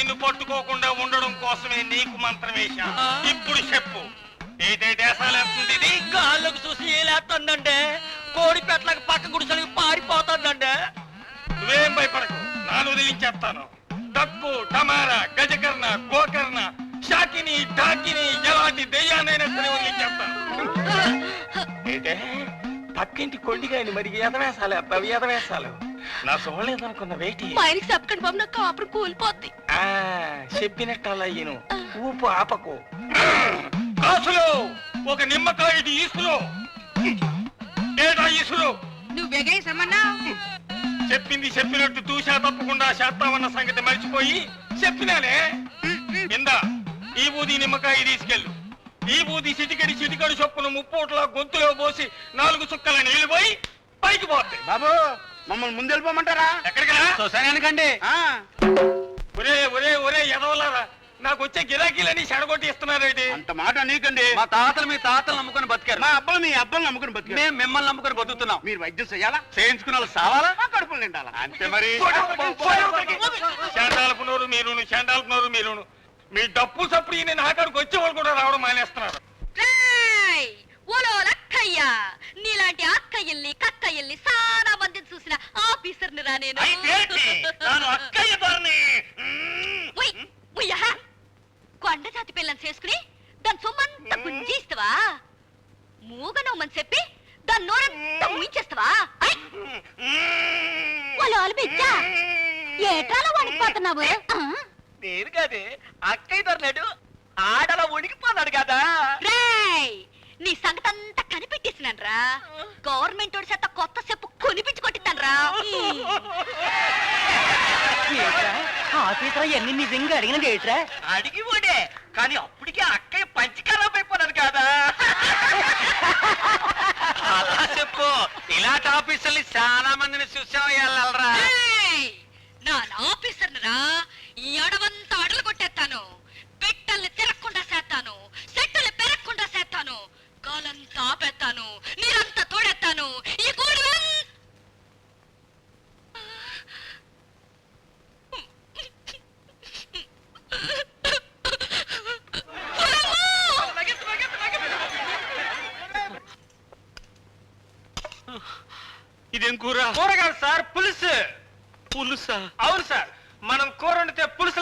నిన్ను పట్టుకోకుండా ఉండడం కోసమే నీకు మంత్రం వేశా. ఇప్పుడు చెప్పు, ఏదే దేశాలేస్తుంది ఇది? గాళ్ళకు చూసి ఏలేస్తుందంటే కోడి పెట్టలకు పక్క గుడిసెలకు పారిపోతుందంటే. నువ్వేం భయపడకు, నాను వదిలించేస్తాను. దక్కు, టమారా, గజకర్ణ, గోకర్ణ, షాకిని, ఢాకిని, ఎలాంటి దెయ్యానైనా సరే వదిలించేస్తాను. ఏదే పక్కింటి కొండిగాని మరి ఎదవేసాలు ఎత్తావు, ఎదవేసాలు నా సోలేదనుకున్న వేటి. మా ఆయనకి చెప్పకండి బాబు, నాకు కాపురం కూలిపోద్ది. చెప్పినట్టు అలా అయ్యను, ఊపు ఆపకు. కాసులో ఒక నిమ్మకాయ ఈసులో ఏటా ఈసులో నువ్వేగేసమన్నా చెప్పింది చెప్పినట్టు తూసా తప్పకుండా చేస్తామన్న సంగతి మర్చిపోయి చెప్పినానే. ఇందా ఈ బూది నిమ్మకాయ తీసుకెళ్ళు. ఈ బూది చిటికడి చొప్పున ముప్పోట్ల గొంతులో పోసి 4 చుక్కల నీళ్లు పోయి పైకి పోతాయి. బాబు మమ్మల్ని ముందు వెళ్ళిపోమంటారా? ఎక్కడికి? చూసానండి. ఒరే ఒరే ఒరే ఎదవలారా, నాకు వచ్చే గిరాకీలని చెడగొట్టి ఇస్తున్నారేంటి? అంత మాట నీకండి. మా తాతలు మీ తాతలు నమ్ముకుని బతికారు, మా అబ్బలు మీ అబ్బలు నమ్ముకుని బతికారు. మేము మిమ్మల్ని నమ్ముకుని బతుకుతున్నాం. మీరు వైద్యం చేయాలా? చేయించుకున్న వాళ్ళు సావాలా? మా కడుపులు నిండాలా? అంతే మరి. శాండాలపు నోరు మీరును, శాండాలపు నోరు మీరును. మీ డప్పు సప్పుడు నేను ఆఖడికి వచ్చే వాళ్ళు కూడా రావడం మానేస్తున్నారు. నీలాంటి అక్కయ్యల్ని కక్కయ్యల్ని చాలా మందిని చూసిన ఆఫీసర్ని రా నేను. కొండ జాతి పిల్లని చేసుకుని దాని సొమ్మంతా గుంజేస్తావా? మూగనమ్మని చెప్పి దాని నోరంతా ముయించేస్తావా? వాళ్ళు ఆలబిచ్చా ఏటాలో వణికిపోతున్నావు? నేను కాదే అక్కయ్య దొరలేడు, ఆడలా ఉడికిపోతాడు కదా. నీ సంగతి అంతా కనిపెట్టేసినాను రా. గవర్నమెంట్ చేత కొత్త చెప్పు కొనిపించి కొట్టిస్తాను రా. ఆఫీసర్ ఎన్ని నిజంగా అడిగినది ఏట్రా? అడిగి పోడే, కానీ అప్పటికే అక్కయ్య పంచకాలం అయిపోయినారు కదా. అలా చెప్పు, ఇలాంటి ఆఫీసర్లు చాలా మందిని చూసాం. వెళ్ళరా నా ఆఫీసర్ని రా. ఈ అడవంతా అడలు కొట్టేస్తాను, పెట్టల్ని తిరగకుండా చేస్తాను, సెట్టులు పెరగకుండా చేస్తాను, కాలంతా ఆపేస్తాను, నీరంతా తోడేస్తాను. ఈ గోడు ఇదేం కూర? కూర కాదు సార్, పులుసు. పులుసా? అవును సార్, మనం కూర వండితే పులుసు